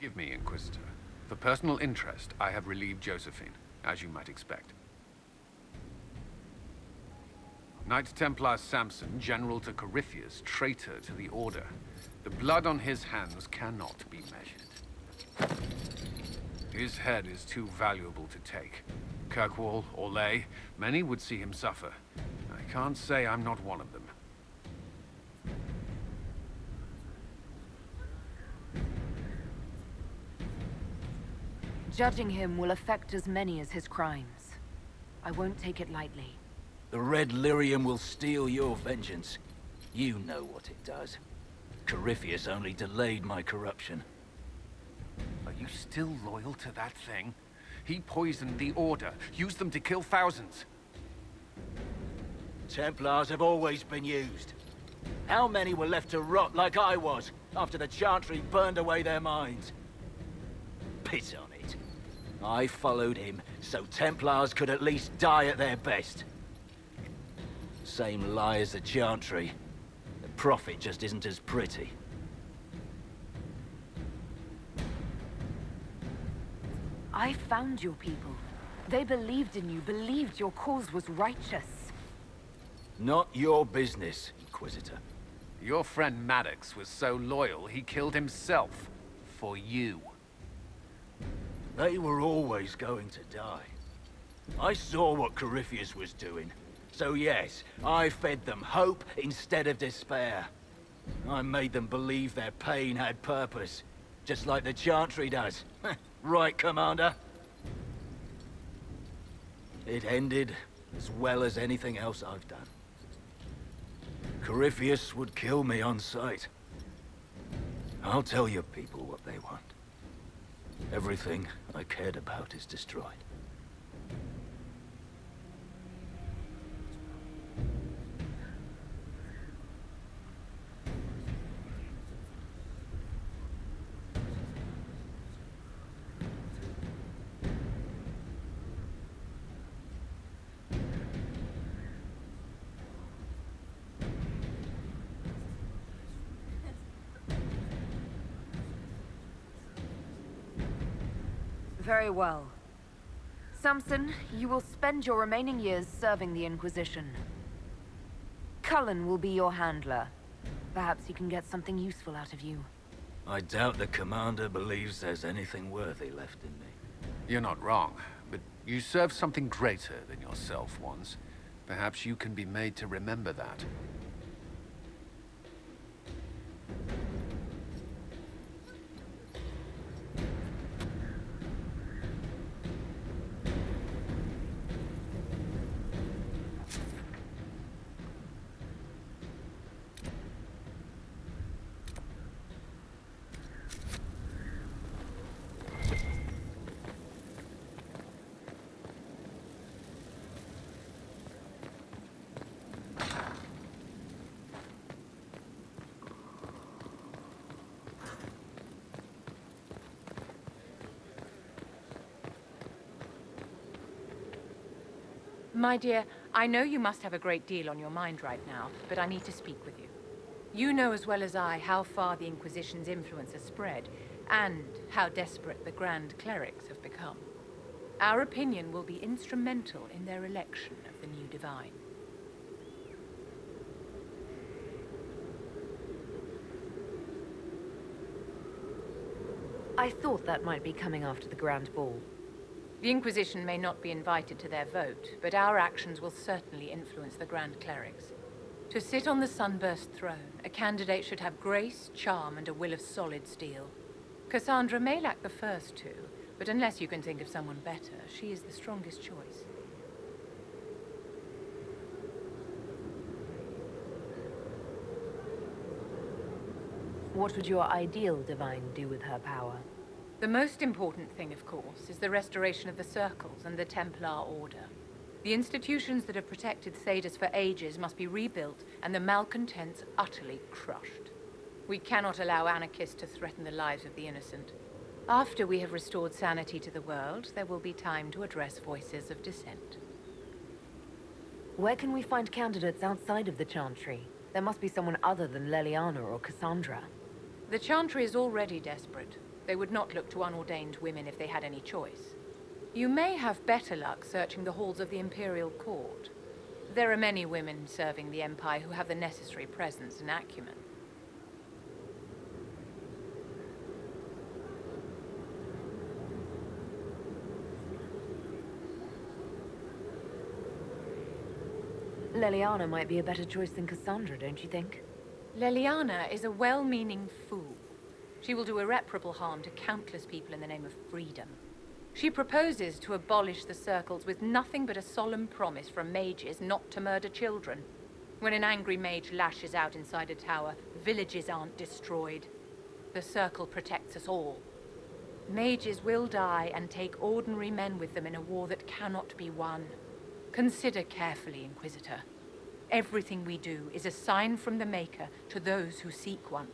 Give me, Inquisitor. For personal interest, I have relieved Josephine, as you might expect. Knight Templar Samson, General to Corypheus, traitor to the Order. The blood on his hands cannot be measured. His head is too valuable to take. Kirkwall, Orlais, many would see him suffer. I can't say I'm not one of them. Judging him will affect as many as his crimes. I won't take it lightly. The Red Lyrium will steal your vengeance. You know what it does. Corypheus only delayed my corruption. Are you still loyal to that thing? He poisoned the Order, used them to kill thousands. Templars have always been used. How many were left to rot like I was, after the Chantry burned away their minds? Piss on it. I followed him, so Templars could at least die at their best. Same lie as the Chantry. The Prophet just isn't as pretty. I found your people. They believed in you, believed your cause was righteous. Not your business, Inquisitor. Your friend Maddox was so loyal, he killed himself. For you. They were always going to die. I saw what Corypheus was doing. So yes, I fed them hope instead of despair. I made them believe their pain had purpose, just like the Chantry does. Right, Commander? It ended as well as anything else I've done. Corypheus would kill me on sight. I'll tell your people what they want. Everything I cared about is destroyed. Very well. Samson, you will spend your remaining years serving the Inquisition. Cullen will be your handler. Perhaps he can get something useful out of you. I doubt the Commander believes there's anything worthy left in me. You're not wrong, but you served something greater than yourself once. Perhaps you can be made to remember that. My dear, I know you must have a great deal on your mind right now, but I need to speak with you. You know as well as I how far the Inquisition's influence has spread, and how desperate the Grand Clerics have become. Our opinion will be instrumental in their election of the new Divine. I thought that might be coming after the Grand Ball. The Inquisition may not be invited to their vote, but our actions will certainly influence the Grand Clerics. To sit on the Sunburst throne, a candidate should have grace, charm, and a will of solid steel. Cassandra may lack the first two, but unless you can think of someone better, she is the strongest choice. What would your ideal Divine do with her power? The most important thing, of course, is the restoration of the Circles and the Templar Order. The institutions that have protected Thedas for ages must be rebuilt and the malcontents utterly crushed. We cannot allow anarchists to threaten the lives of the innocent. After we have restored sanity to the world, there will be time to address voices of dissent. Where can we find candidates outside of the Chantry? There must be someone other than Leliana or Cassandra. The Chantry is already desperate. They would not look to unordained women if they had any choice. You may have better luck searching the halls of the Imperial Court. There are many women serving the Empire who have the necessary presence and acumen. Leliana might be a better choice than Cassandra, don't you think? Leliana is a well-meaning fool. She will do irreparable harm to countless people in the name of freedom. She proposes to abolish the circles with nothing but a solemn promise from mages not to murder children. When an angry mage lashes out inside a tower, villages aren't destroyed. The circle protects us all. Mages will die and take ordinary men with them in a war that cannot be won. Consider carefully, Inquisitor. Everything we do is a sign from the Maker to those who seek one.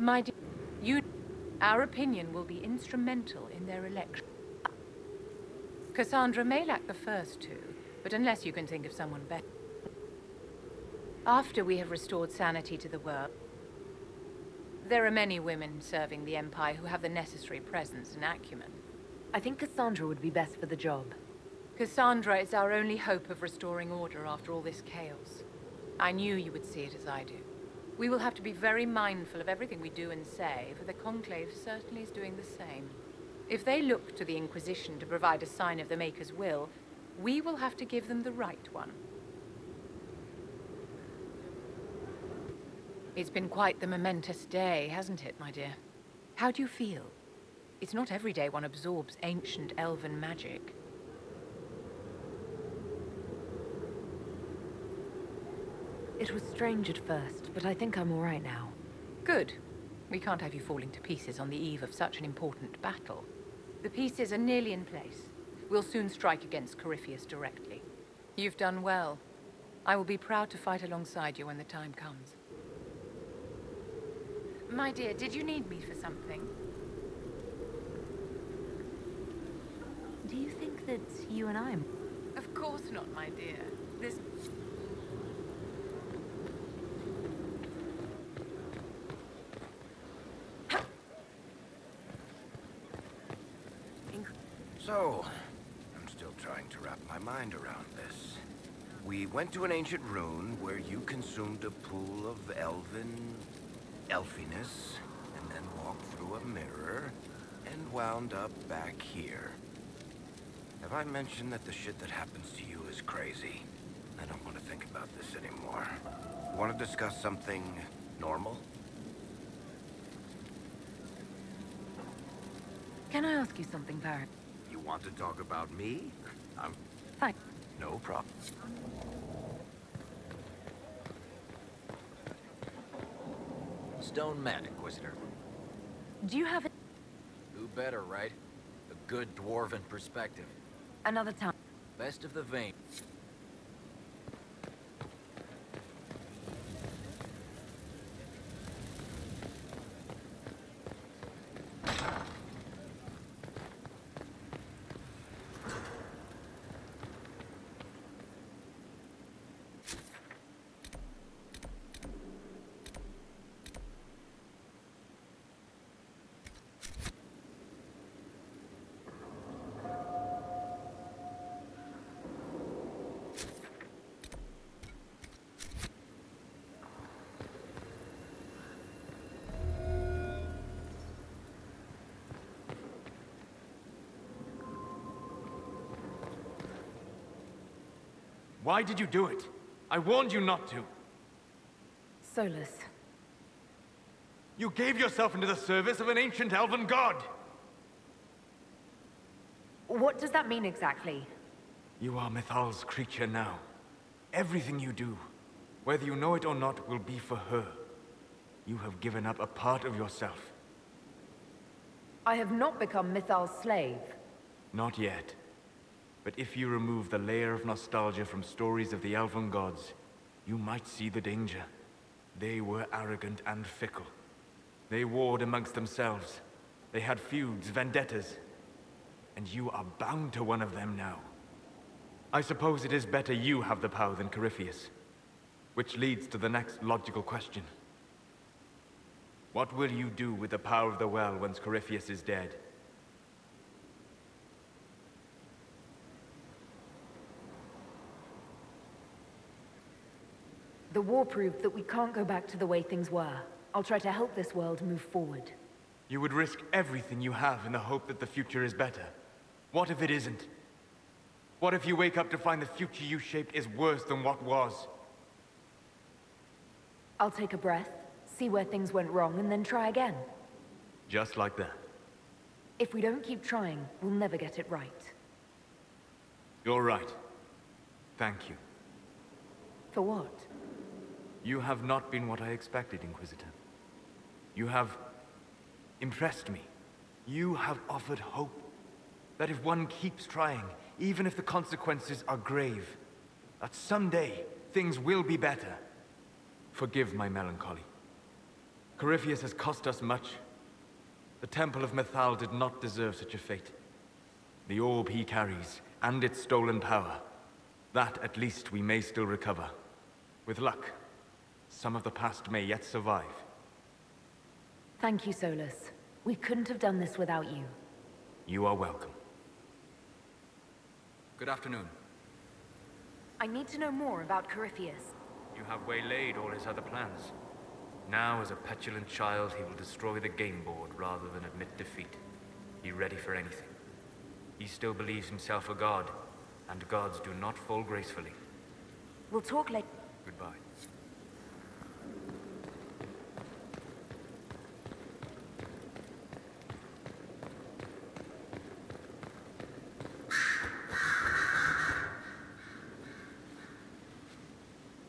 My dear, our opinion will be instrumental in their election. Cassandra may lack the first two, but unless you can think of someone better. After we have restored sanity to the world, there are many women serving the Empire who have the necessary presence and acumen. I think Cassandra would be best for the job. Cassandra is our only hope of restoring order after all this chaos. I knew you would see it as I do. We will have to be very mindful of everything we do and say, for the Conclave certainly is doing the same. If they look to the Inquisition to provide a sign of the Maker's will, we will have to give them the right one. It's been quite the momentous day, hasn't it, my dear? How do you feel? It's not every day one absorbs ancient elven magic. It was strange at first, but I think I'm all right now. Good. We can't have you falling to pieces on the eve of such an important battle. The pieces are nearly in place. We'll soon strike against Corypheus directly. You've done well. I will be proud to fight alongside you when the time comes. My dear, did you need me for something? Do you think that you and I... Of course not, my dear. This... So, I'm still trying to wrap my mind around this. We went to an ancient rune where you consumed a pool of elfiness, and then walked through a mirror, and wound up back here. Have I mentioned that the shit that happens to you is crazy? I don't want to think about this anymore. Want to discuss something normal? Can I ask you something, Baron? You want to talk about me? I'm... Fine. No problem. Stone man, Inquisitor. Do you have Who better, right? A good dwarven perspective. another time? Best of the vein. Why did you do it? I warned you not to. Solus. You gave yourself into the service of an ancient elven god! What does that mean exactly? You are Mythal's creature now. Everything you do, whether you know it or not, will be for her. You have given up a part of yourself. I have not become Mythal's slave. Not yet. But if you remove the layer of nostalgia from stories of the elven gods, you might see the danger. They were arrogant and fickle. They warred amongst themselves. They had feuds, vendettas. And you are bound to one of them now. I suppose it is better you have the power than Corypheus. Which leads to the next logical question. What will you do with the power of the well once Corypheus is dead? The war proved that we can't go back to the way things were. I'll try to help this world move forward. You would risk everything you have in the hope that the future is better. What if it isn't? What if you wake up to find the future you shaped is worse than what was? I'll take a breath, see where things went wrong, and then try again. Just like that. If we don't keep trying, we'll never get it right. You're right. Thank you. For what? You have not been what I expected, Inquisitor. You have impressed me. You have offered hope. That if one keeps trying, even if the consequences are grave, that someday things will be better. Forgive my melancholy. Corypheus has cost us much. The Temple of Mythal did not deserve such a fate. The orb he carries, and its stolen power, that at least we may still recover. With luck, some of the past may yet survive. Thank you, Solus. We couldn't have done this without you. You are welcome. Good afternoon. I need to know more about Corypheus. You have waylaid all his other plans. Now, as a petulant child, he will destroy the game board rather than admit defeat. Be ready for anything. He still believes himself a god, and gods do not fall gracefully. We'll talk later. Goodbye.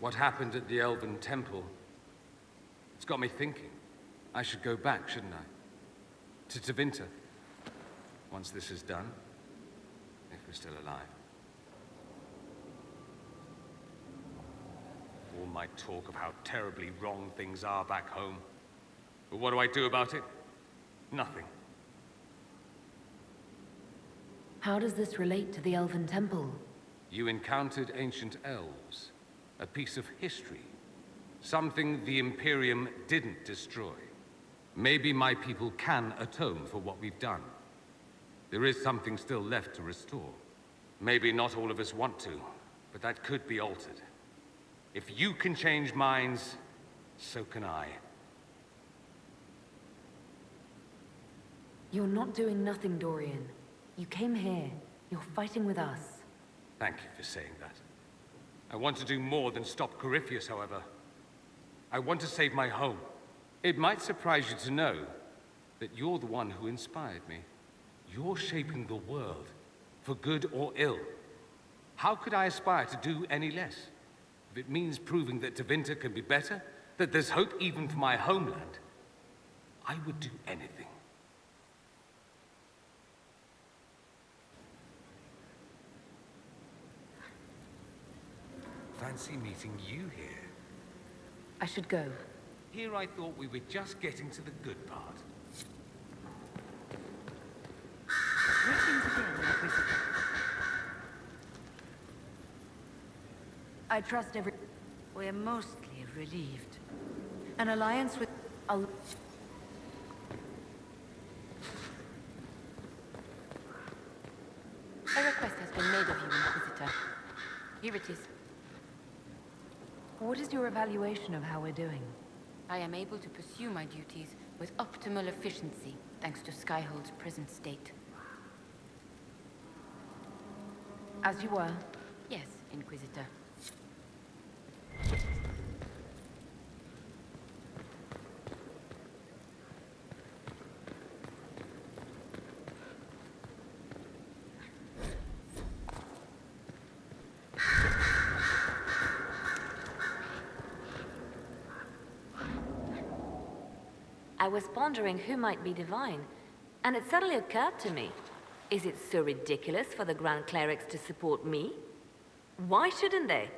What happened at the Elven Temple? It's got me thinking. I should go back, shouldn't I? To Tevinter. Once this is done. If we're still alive. All my talk of how terribly wrong things are back home. But what do I do about it? Nothing. How does this relate to the Elven Temple? You encountered ancient elves. A piece of history. Something the Imperium didn't destroy. Maybe my people can atone for what we've done. There is something still left to restore. Maybe not all of us want to, but that could be altered. If you can change minds, so can I. You're not doing nothing, Dorian. You came here. You're fighting with us. Thank you for saying that. I want to do more than stop Corypheus, however. I want to save my home. It might surprise you to know that you're the one who inspired me. You're shaping the world, for good or ill. How could I aspire to do any less? If it means proving that Tevinter can be better, that there's hope even for my homeland, I would do anything. Fancy meeting you here. I should go. Here I thought we were just getting to the good part. Greetings again, Inquisitor. I trust every... We're mostly relieved. An alliance with... A request has been made of you, Inquisitor. Here it is. What is your evaluation of how we're doing? I am able to pursue my duties with optimal efficiency, thanks to Skyhold's present state. As you were. Yes, Inquisitor. I was pondering who might be divine, and it suddenly occurred to me. Is it so ridiculous for the Grand Clerics to support me? Why shouldn't they?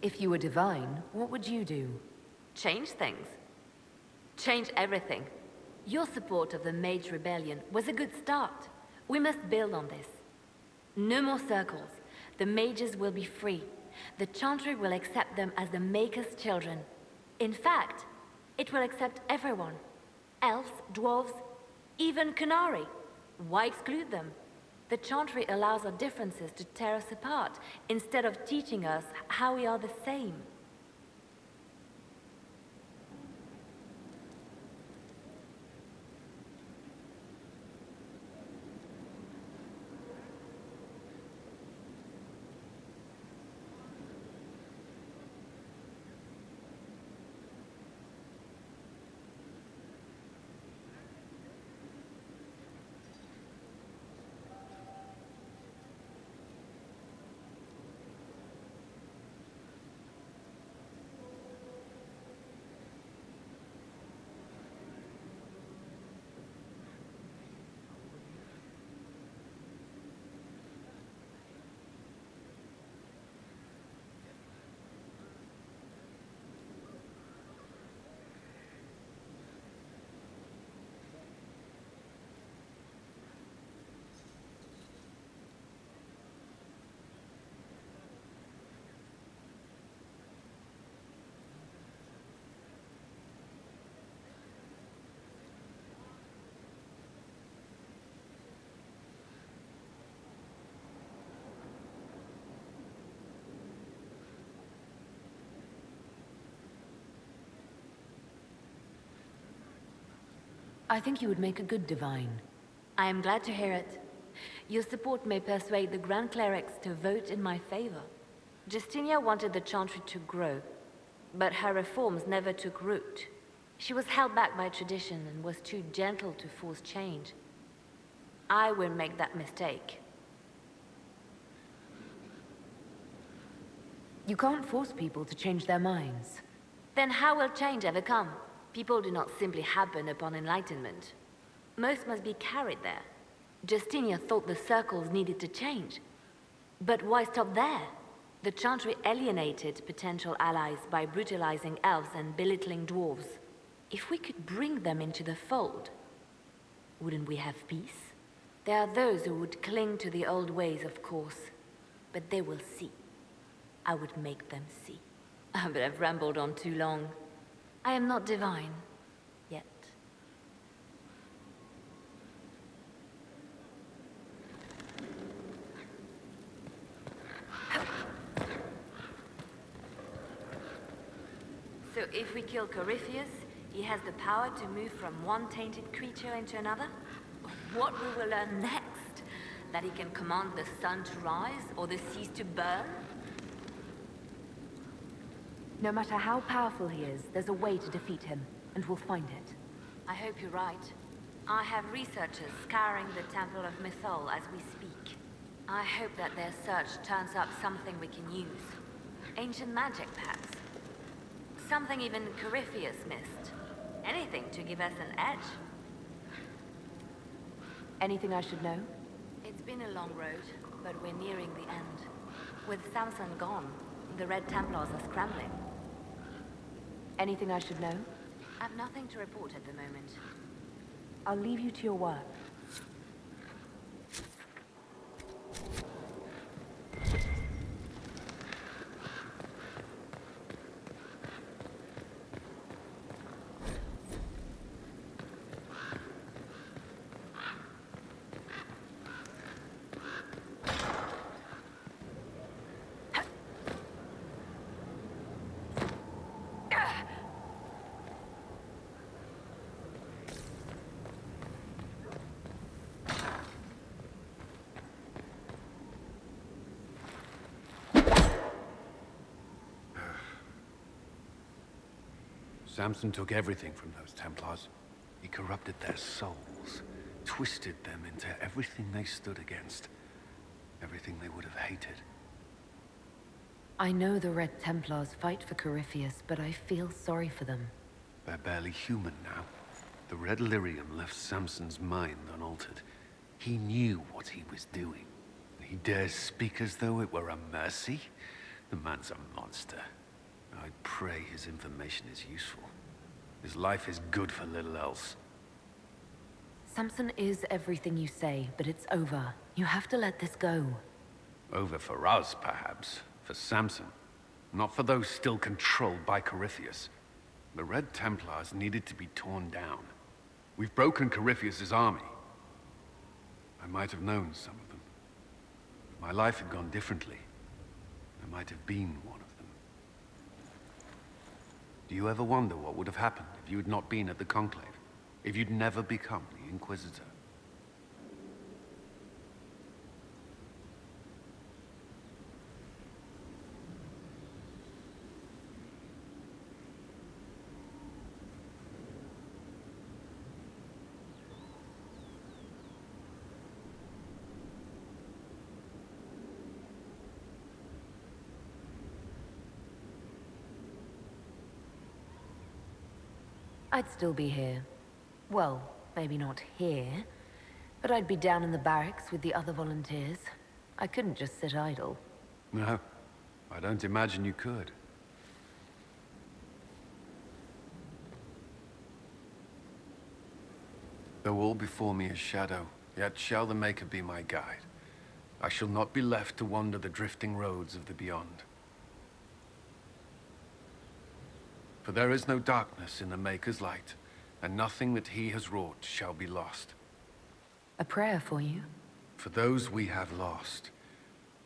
If you were divine, what would you do? Change things. Change everything. Your support of the Mage Rebellion was a good start. We must build on this. No more circles. The mages will be free. The Chantry will accept them as the Maker's children. In fact, it will accept everyone. Elves, dwarves, even Canary. Why exclude them? The Chantry allows our differences to tear us apart, instead of teaching us how we are the same. I think you would make a good divine. I am glad to hear it. Your support may persuade the Grand Clerics to vote in my favor. Justinia wanted the Chantry to grow, but her reforms never took root. She was held back by tradition and was too gentle to force change. I won't make that mistake. You can't force people to change their minds. Then how will change ever come? People do not simply happen upon enlightenment. Most must be carried there. Justinia thought the circles needed to change. But why stop there? The Chantry alienated potential allies by brutalizing elves and belittling dwarves. If we could bring them into the fold, wouldn't we have peace? There are those who would cling to the old ways, of course. But they will see. I would make them see. But I've rambled on too long. I am not divine, yet. So if we kill Corypheus, he has the power to move from one tainted creature into another? What we will learn next? That he can command the sun to rise or the seas to burn? No matter how powerful he is, there's a way to defeat him, and we'll find it. I hope you're right. I have researchers scouring the Temple of Mythol as we speak. I hope that their search turns up something we can use. Ancient magic, perhaps. Something even Corypheus missed. Anything to give us an edge. Anything I should know? It's been a long road, but we're nearing the end. With Samson gone, the Red Templars are scrambling. Anything I should know? I've nothing to report at the moment. I'll leave you to your work. Samson took everything from those Templars. He corrupted their souls, twisted them into everything they stood against. Everything they would have hated. I know the Red Templars fight for Corypheus, but I feel sorry for them. They're barely human now. The Red Lyrium left Samson's mind unaltered. He knew what he was doing. He dares speak as though it were a mercy? The man's a monster. I pray his information is useful. His life is good for little else. Samson is everything you say, but it's over. You have to let this go. Over for us, perhaps. For Samson. Not for those still controlled by Corypheus. The Red Templars needed to be torn down. We've broken Corypheus's army. I might have known some of them. If my life had gone differently, I might have been one of them. Do you ever wonder what would have happened if you had not been at the Conclave? If you'd never become the Inquisitor? I'd still be here. Well, maybe not here, but I'd be down in the barracks with the other volunteers. I couldn't just sit idle. No, I don't imagine you could. Though all before me is shadow, yet shall the Maker be my guide. I shall not be left to wander the drifting roads of the beyond. For there is no darkness in the Maker's light, and nothing that he has wrought shall be lost. A prayer for you? For those we have lost,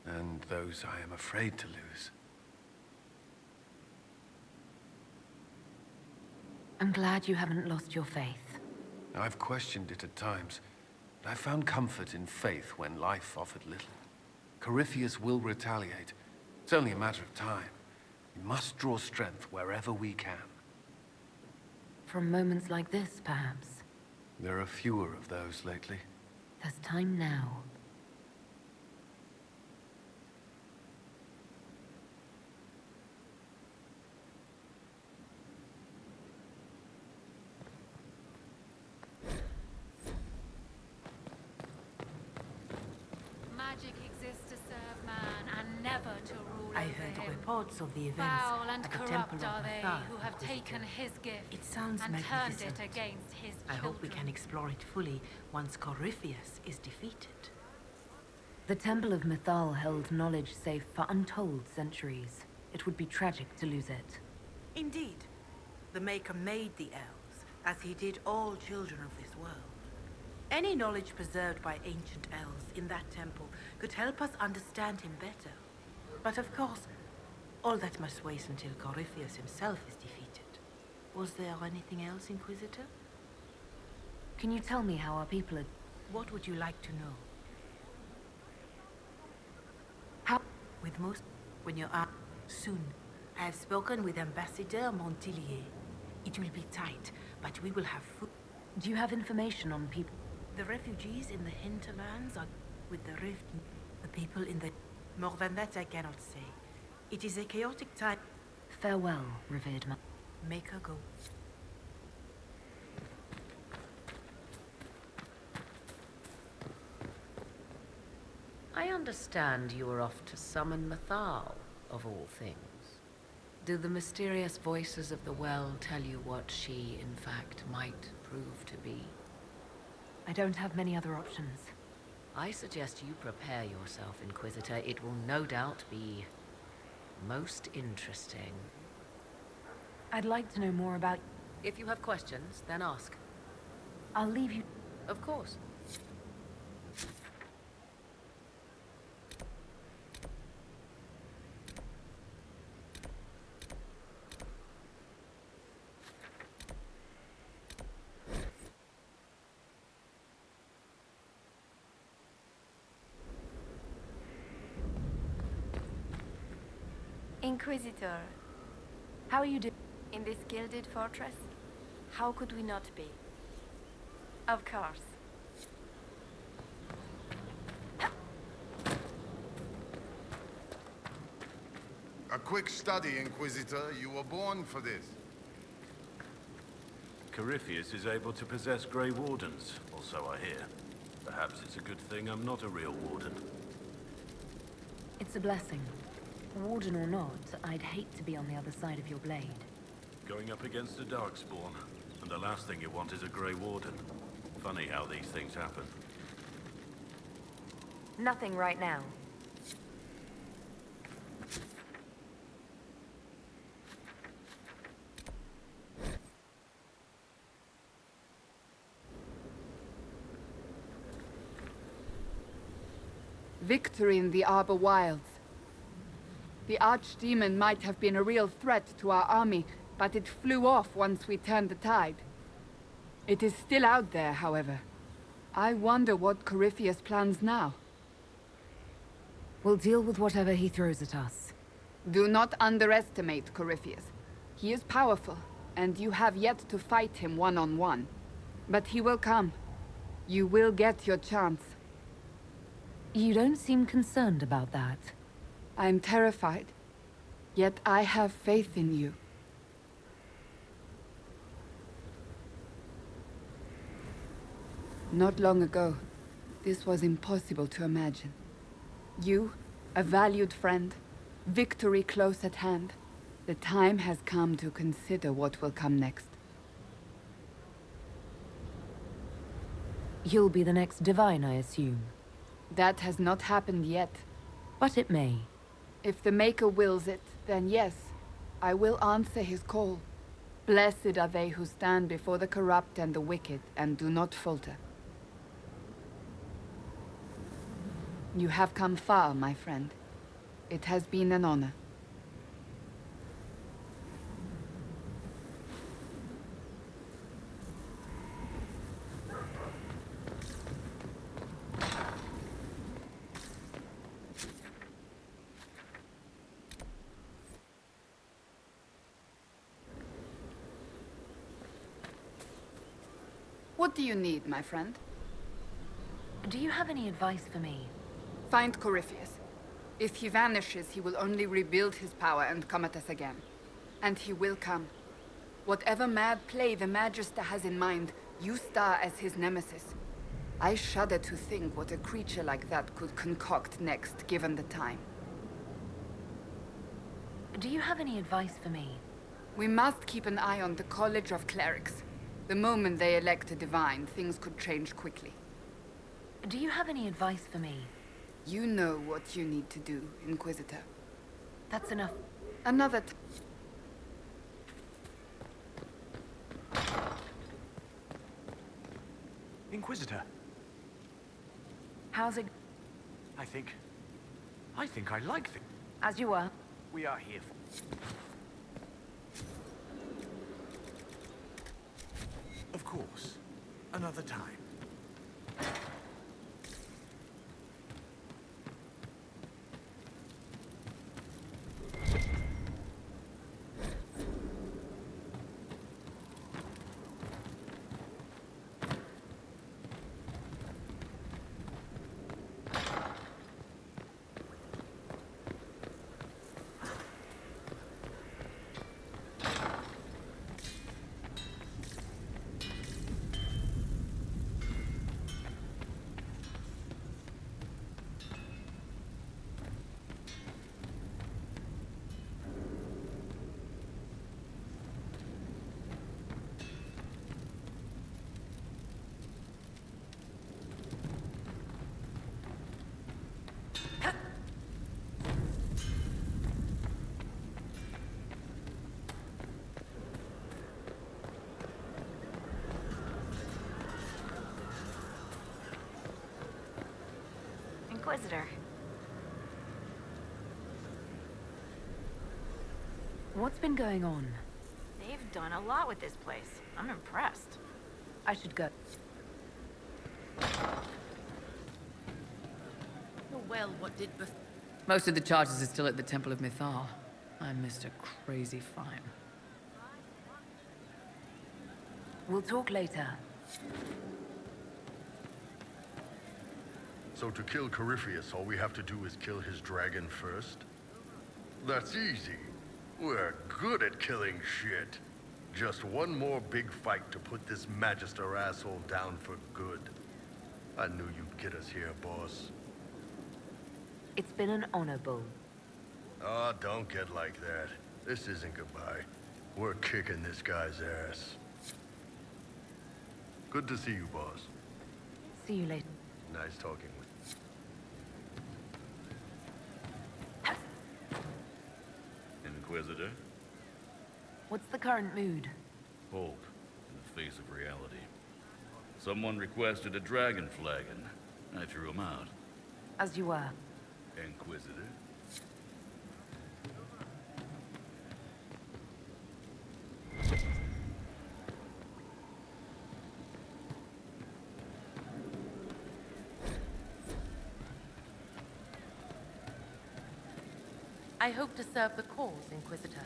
and those I am afraid to lose. I'm glad you haven't lost your faith. I've questioned it at times, but I found comfort in faith when life offered little. Corypheus will retaliate. It's only a matter of time. We must draw strength wherever we can. From moments like this, perhaps. There are fewer of those lately. There's time now. Magic exists to serve man and never to rule I over heard him. reports of the events Foul and at the corrupt Temple are of they Mathar, who have Inquisitor. taken his gift It sounds and turned magnificent. it against his I children. hope we can explore it fully once Corypheus is defeated. The Temple of Mythal held knowledge safe for untold centuries. It would be tragic to lose it. Indeed. The Maker made the elves, as he did all children of this world. Any knowledge preserved by ancient elves in that temple could help us understand him better. But of course, all that must wait until Corypheus himself is defeated. Was there anything else, Inquisitor? Can you tell me how our people are... What would you like to know? How... With most... When you are... Soon. I have spoken with Ambassador Montillier. It will be tight, but we will have food. Do you have information on people? The refugees in the hinterlands are with the rift. The people in the... More than that I cannot say. It is a chaotic time. Farewell, revered ma... Make her go. I understand you were off to summon Mythal, of all things. Do the mysterious voices of the well tell you what she, in fact, might prove to be? I don't have many other options. I suggest you prepare yourself, Inquisitor. It will no doubt be most interesting. I'd like to know more about... If you have questions, then ask. I'll leave you... Of course. Inquisitor, How are you doing? in this gilded fortress, how could we not be? Of course. A quick study, Inquisitor. You were born for this. Corypheus is able to possess Grey Wardens, or so I hear. Perhaps it's a good thing I'm not a real Warden. It's a blessing. Warden or not, I'd hate to be on the other side of your blade. Going up against a Darkspawn, and the last thing you want is a Grey Warden. Funny how these things happen. Nothing right now. Victory in the Arbor Wilds. The Archdemon might have been a real threat to our army, but it flew off once we turned the tide. It is still out there, however. I wonder what Corypheus plans now. We'll deal with whatever he throws at us. Do not underestimate Corypheus. He is powerful, and you have yet to fight him one-on-one. But he will come. You will get your chance. You don't seem concerned about that. I'm terrified. Yet I have faith in you. Not long ago, this was impossible to imagine. You, a valued friend, victory close at hand. The time has come to consider what will come next. You'll be the next divine, I assume. That has not happened yet. But it may. If the Maker wills it, then yes, I will answer his call. Blessed are they who stand before the corrupt and the wicked and do not falter. You have come far, my friend. It has been an honor. What do you need, my friend? Do you have any advice for me? Find Corypheus. If he vanishes, he will only rebuild his power and come at us again. And he will come. Whatever mad play the Magister has in mind, you star as his nemesis. I shudder to think what a creature like that could concoct next, given the time. Do you have any advice for me? We must keep an eye on the College of Clerics. The moment they elect a divine, things could change quickly. Do you have any advice for me? You know what you need to do, Inquisitor. That's enough. Another Inquisitor. How's it? I think I like the... As you were. We are here for... Of course. Another time. Inquisitor. What's been going on? They've done a lot with this place. I'm impressed. I should go. Well, what did Most of the charges are still at the Temple of Mythal. I'm Mr. Crazy Fine. We'll talk later. So to kill Corypheus, all we have to do is kill his dragon first? That's easy. We're good at killing shit. Just one more big fight to put this Magister asshole down for good. I knew you'd get us here, boss. It's been an honor, Bull. Oh, don't get like that. This isn't goodbye. We're kicking this guy's ass. Good to see you, boss. See you later. Nice talking with you. Inquisitor? What's the current mood? Hope in the face of reality. Someone requested a dragon flagon. I threw him out. As you were. Inquisitor? I hope to serve the cause, Inquisitor.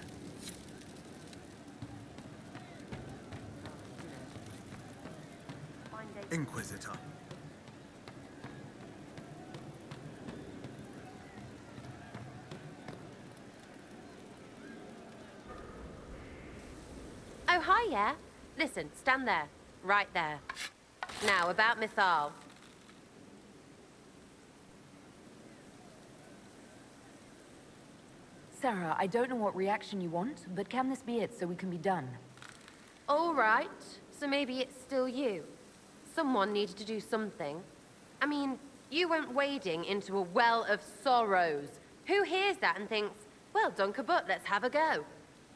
Inquisitor. Oh, hi, yeah? Listen, stand there. Right there. Now, about Mythal. Sarah, I don't know what reaction you want, but can this be it so we can be done? All right. So maybe it's still you. Someone needed to do something. I mean, you went wading into a well of sorrows. Who hears that and thinks, well, Dunkerbutt, let's have a go?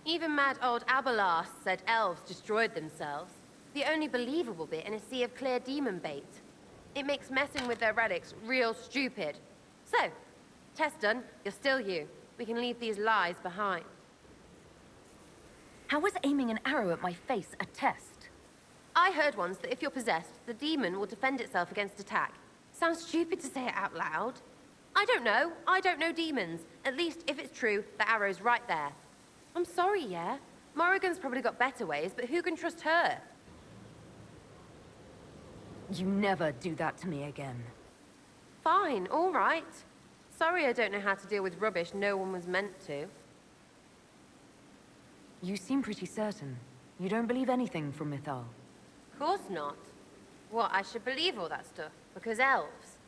Even mad old Abelas said elves destroyed themselves. The only believable bit in a sea of clear demon bait. It makes messing with their relics real stupid. So, test done, you're still you. We can leave these lies behind. How was aiming an arrow at my face a test? I heard once that if you're possessed, the demon will defend itself against attack. Sounds stupid to say it out loud. I don't know. I don't know demons. At least, if it's true, the arrow's right there. I'm sorry, yeah? Morrigan's probably got better ways, but who can trust her? You never do that to me again. Fine, all right. Sorry I don't know how to deal with rubbish no one was meant to. You seem pretty certain. You don't believe anything from Mythal. Course not. What, I should believe all that stuff? Because elves?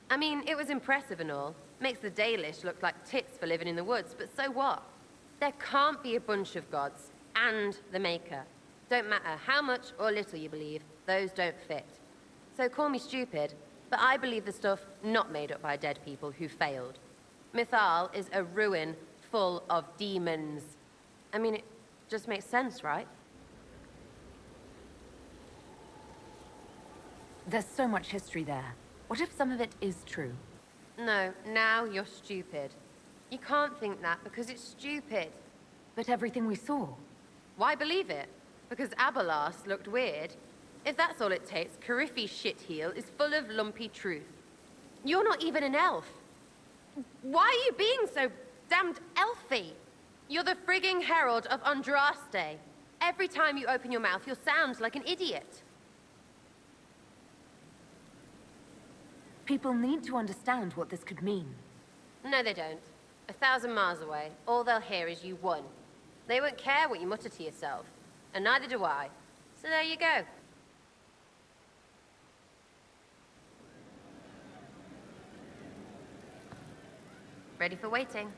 I mean, it was impressive and all. Makes the Dalish look like tits for living in the woods, but so what? There can't be a bunch of gods, and the Maker. Don't matter how much or little you believe, those don't fit. So call me stupid, but I believe the stuff not made up by dead people who failed. Mythal is a ruin full of demons. I mean, it just makes sense, right? There's so much history there. What if some of it is true? No, now you're stupid. You can't think that because it's stupid. But everything we saw. Why believe it? Because Abelas looked weird. If that's all it takes, Cariffi's shitheel is full of lumpy truth. You're not even an elf. Why are you being so damned elfy? You're the frigging herald of Andraste. Every time you open your mouth, you'll sound like an idiot. People need to understand what this could mean. No, they don't. 1,000 miles away, all they'll hear is you won. They won't care what you mutter to yourself. And neither do I. So there you go. Ready for waiting.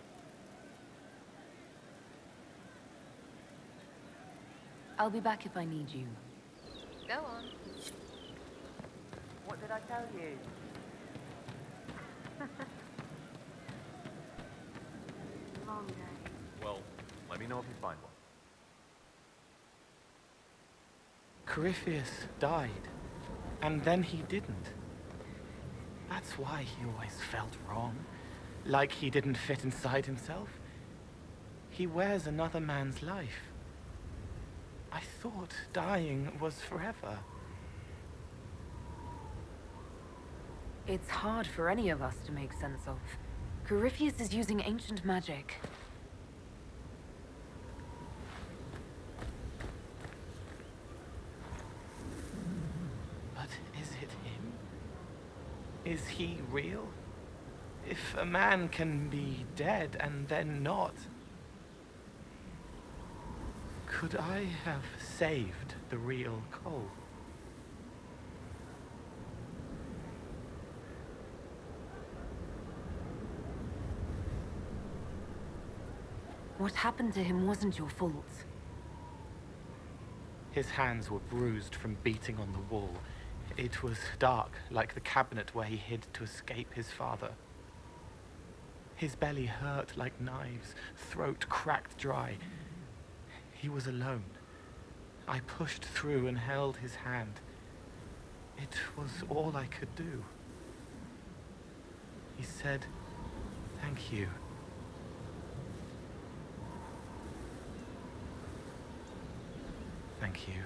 I'll be back if I need you. Go on. What did I tell you? Long day. Well, let me know if you find one. Corypheus died, and then he didn't. That's why he always felt wrong, like he didn't fit inside himself. He wears another man's life. I thought dying was forever. It's hard for any of us to make sense of. Corypheus is using ancient magic. But is it him? Is he real? If a man can be dead and then not, could I have saved the real Cole? What happened to him wasn't your fault. His hands were bruised from beating on the wall. It was dark, like the cabinet where he hid to escape his father. His belly hurt like knives, throat cracked dry. He was alone. I pushed through and held his hand. It was all I could do. He said, "Thank you." Thank you.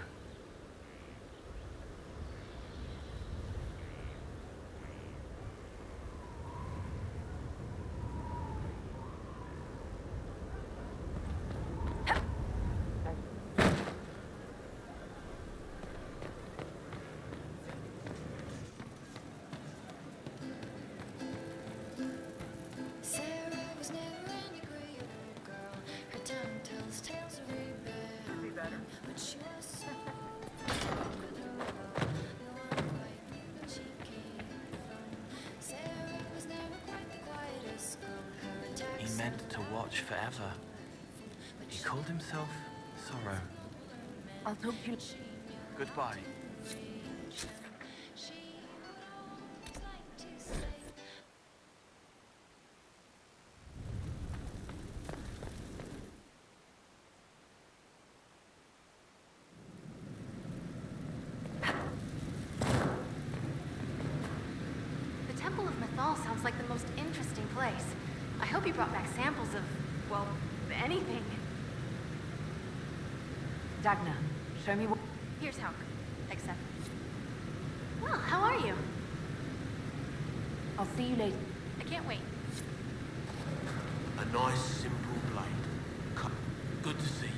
He meant to watch forever. He called himself Sorrow. I'll talk to you. Goodbye. The Temple of Mythal sounds like the most interesting place. I hope you brought back samples of, well, anything. Dagna, show me what... Here's how. Accept. Well, how are you? I'll see you later. I can't wait. A nice, simple blade. Good to see you.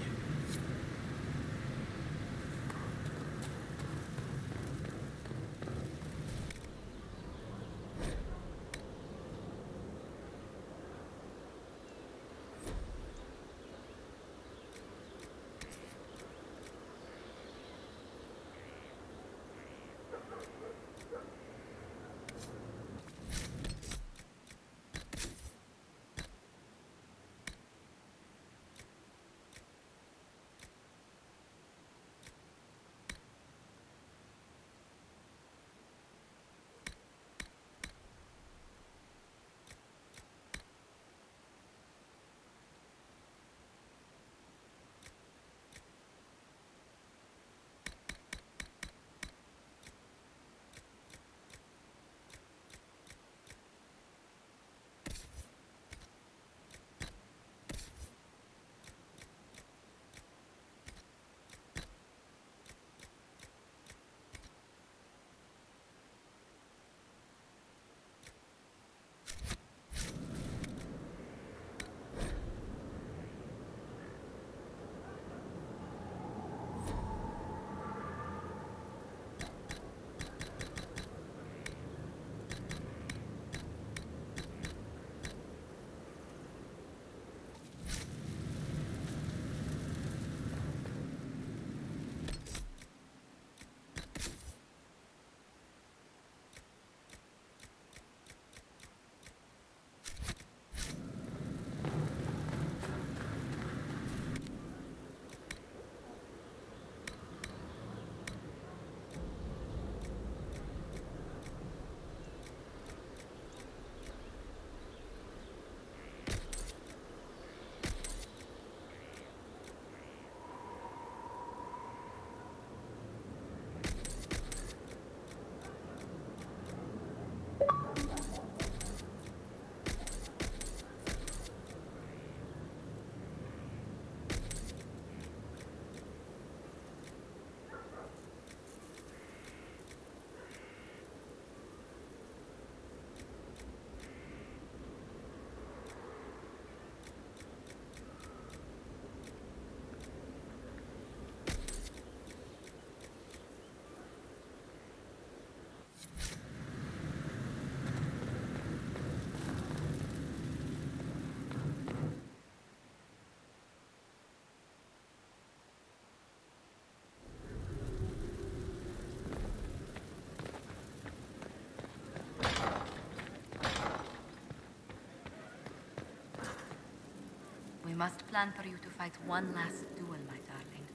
must plan for you to fight one last duel, my darling.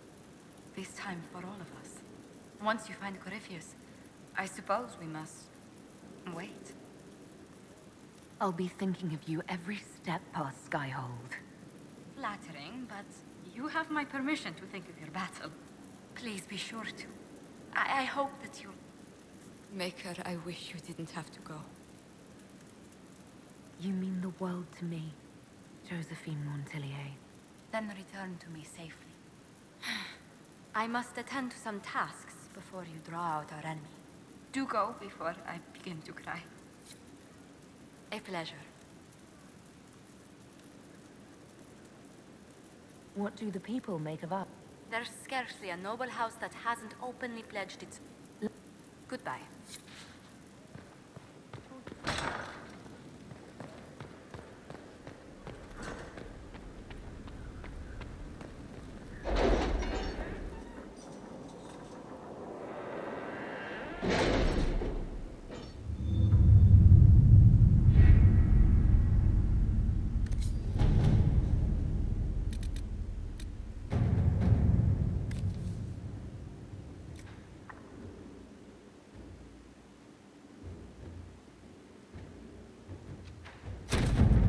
This time for all of us. Once you find Corypheus, I suppose we must... wait. I'll be thinking of you every step past Skyhold. Flattering, but you have my permission to think of your battle. Please be sure to. I hope that you'll... Maker, I wish you didn't have to go. You mean the world to me, Josephine Montelier. Then return to me safely. I must attend to some tasks before you draw out our enemy. Do go before I begin to cry. A pleasure. What do the people make of us? There's scarcely a noble house that hasn't openly pledged its... Goodbye.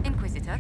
Inquisitor?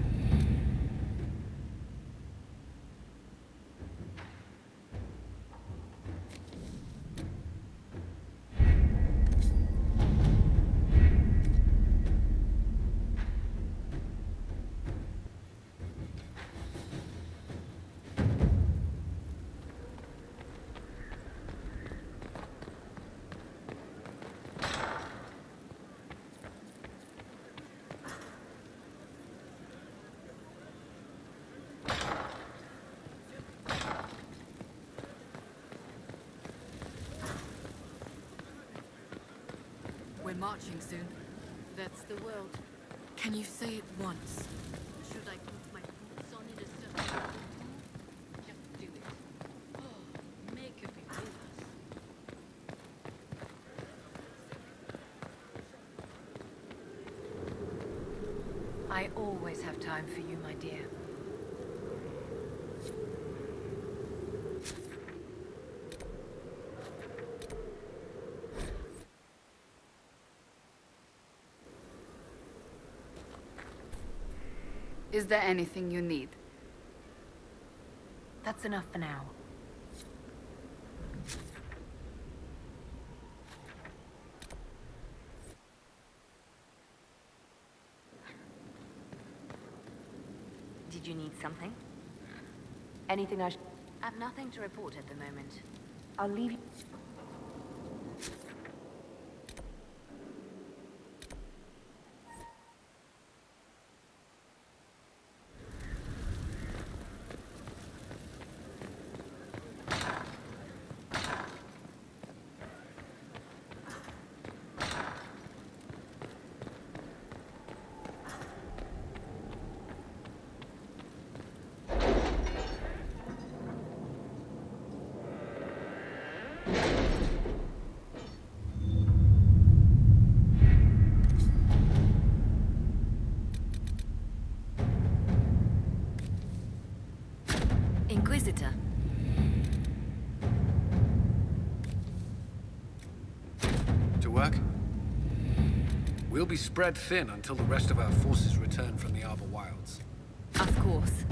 We're marching soon. That's the world. Can you say it once? Should I put my boots on in a certain way? Just do it. Oh, make it be with us. I always have time for you, my dear. Is there anything you need? That's enough for now. Did you need something? Anything I I've nothing to report at the moment. I'll leave you... Inquisitor. To work? We'll be spread thin until the rest of our forces return from the Arbor Wilds. Of course.